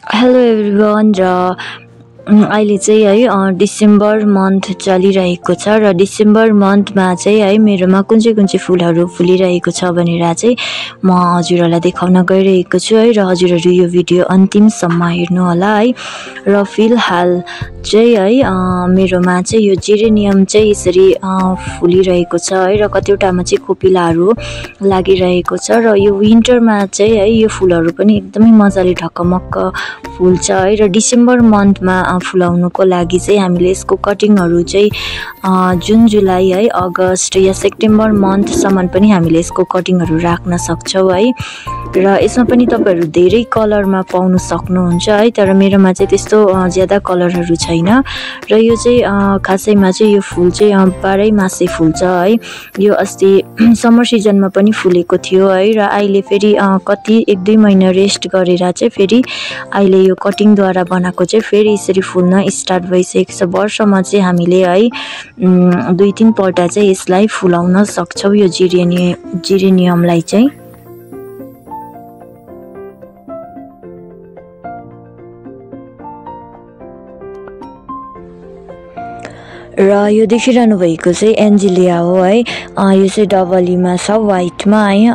Hello everyone अहिले चाहिँ है डिसेम्बर मन्थ चलिरहेको छ र डिसेम्बर मन्थमा चाहिँ है मेरोमा कुन चाहिँ फुलहरू फुलिरहेको छ भनेर चाहिँ म हजुरहरूलाई देखाउन गइरहेको छु है र हजुरहरू यो भिडियो अन्तिमसम्म हेर्नु होला है। र फिलहाल चाहिँ है मेरोमा चाहिँ यो जेरेनियम चाहिँ यसरी फुलिरहेको छ है र कतिवटामा चाहिँ कोपिलाहरू लागिरहेको छ र यो विन्टरमा चाहिँ है यो फुलहरू पनि एकदमै मजाले ढकमक्क फुल्छ है। र डिसेम्बर मन्थमा फुलाउनुको लागि चाहिँ हामीले यसको कटिङहरू चाहिँ जुन जुलाई है अगस्त या सेप्टेम्बर मन्थसम्म पनि हामीले यसको कटिङहरू राख्न सक्छौँ है। र यसमा पनि तपाईहरु धेरै कलरमा पाउन सक्नुहुन्छ है, तर मेरोमा चाहिँ त्यस्तो ज्यादा कलरहरू छैन र यो चाहिँ खासैमा चाहिँ यो फुल चाहिँ बाह्रै मासे फुल्छ है। यो अस्ति समर सिजनमा पनि फुलेको थियो है र अहिले फेरि कति 1-2 महिना रेस्ट गरेर चाहिँ फेरि अहिले यो कटिङद्वारा बनाएको चाहिँ फेरि यसरी फुल्न स्टार्ट भइसकेको छ। वर्षमा चाहिँ हामीले है 2-3 पल्ट चाहिँ यसलाई फुलाउन सक्छौं यो जेरेनियमलाई चाहिँ। र यो देखिरहनु भएको चाहिँ एन्जेलिया हो है। यो चाहिँ डबलीमा छ व्हाइटमा है।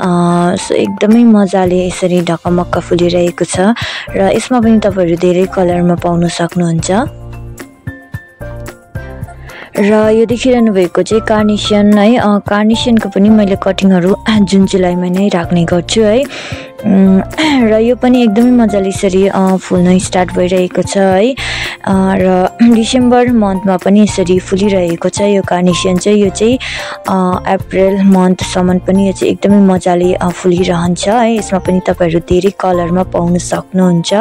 एकदमै मजाले यसरी ढकमक्क फुलिरहेको छ र यसमा पनि तपाईहरु धेरै कलरमा पाउन सक्नुहुन्छ। र यो देखिरहनु भएको चाहिँ कार्नेसन है। कार्नेसनको पनि मैले कटिङहरू जुन जुलाईमा नै राख्ने गर्छु है। र यो पनि एकदमै मजाले यसरी फुल्न स्टार्ट भइरहेको छ है। र डिसेम्बर मन्थमा पनि यसरी फुलिरहेको छ यो कार्नेसन चाहिँ। यो चाहिँ अप्रिल मन्थसम्म पनि यो चाहिँ एकदमै मजाले फुलिरहन्छ है। यसमा पनि तपाईहरु धेरै कलरमा पाउन सक्नुहुन्छ।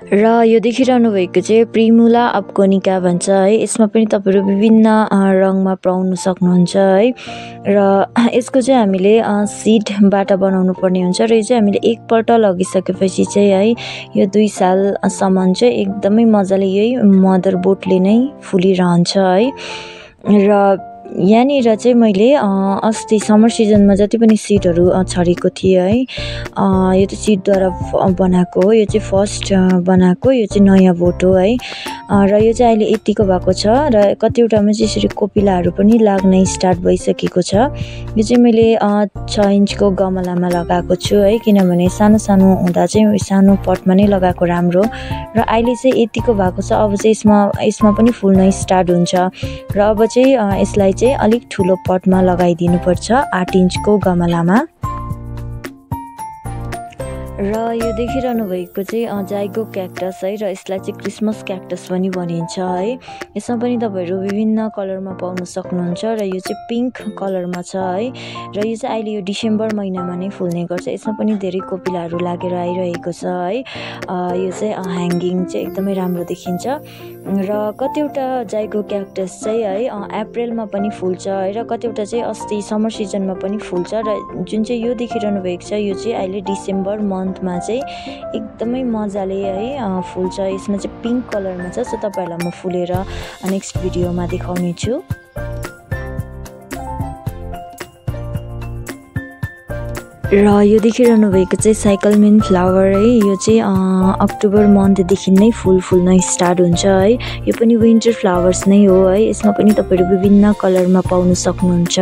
र यो देखिरहनु भएको चाहिँ प्रिमुला अपकोनिका भन्छ है। यसमा पनि तपाईहरु विभिन्न रङमा पाउन सक्नुहुन्छ है। र यसको चाहिँ हामीले सिडबाट बनाउनु पर्ने हुन्छ र यो चाहिँ हामीले एकपल्ट लगिसकेपछि चाहिँ है यो 2 सालसम्म चाहिँ एकदमै मजाले यही मदर बोटले नै फुलिरहन्छ है। र यहाँनिर चाहिँ मैले अस्ति समर सिजनमा जति पनि सिडहरू छरेको थिएँ है, यो चाहिँ सिडद्वारा बनाएको हो। यो चाहिँ फर्स्ट बनाएको, यो चाहिँ नयाँ बोट हो है। र यो चाहिँ अहिले यतिको भएको छ र कतिवटामा चाहिँ यसरी कोपिलाहरू पनि लाग्न स्टार्ट भइसकेको छ। यो चाहिँ मैले 6 इन्चको गमलामा लगाएको छु है, किनभने सानो सानो हुँदा चाहिँ सानो पटमा नै लगाएको राम्रो। र अहिले चाहिँ यतिको भएको छ। अब चाहिँ यसमा पनि फुल्न स्टार्ट हुन्छ र अब चाहिँ यसलाई चाहिँ अलिक ठुलो पटमा लगाइदिनु पर्छ 8 इन्चको गमलामा। र यो देखिरहनु भएको चाहिँ जाइगो क्याक्टस है र यसलाई चाहिँ क्रिसमस क्याक्टस पनि भनिन्छ है। यसमा पनि तपाईहरु विभिन्न कलरमा पाउन सक्नुहुन्छ र यो चाहिँ पिंक कलरमा छ है। र यो चाहिँ अहिले यो डिसेम्बर महिनामा नै फुल्ने गर्छ। यसमा पनि धेरै कोपिलाहरू लागेर आइरहेको छ है। यो चाहिँ ह्याङ्गिङ चाहिँ एकदमै राम्रो देखिन्छ। र कतिवटा जाइगो क्याक्टस चाहिँ है अप्रिलमा पनि फुल्छ है र कतिवटा चाहिँ अस्ति समर सिजनमा पनि फुल्छ। र जुन चाहिँ यो देखिरहनु भएको छ यो चाहिँ अहिले डिसेम्बर मन्थमा चाहिँ एकदमै मजाले है फुल्छ। यसमा चाहिँ पिंक कलरमा छ। सो तपाईहरुलाई म फुलेर नेक्स्ट भिडियोमा देखाउने छु। र यो देखिरहनु भएको चाहिँ साइकलमेन फ्लावर है। यो चाहिँ अक्टोबर मन्थदेखि नै फुल्न स्टार्ट हुन्छ है। यो पनि विन्टर फ्लावर्स नै हो है। यसमा पनि तपाईहरु विभिन्न कलरमा पाउन सक्नुहुन्छ।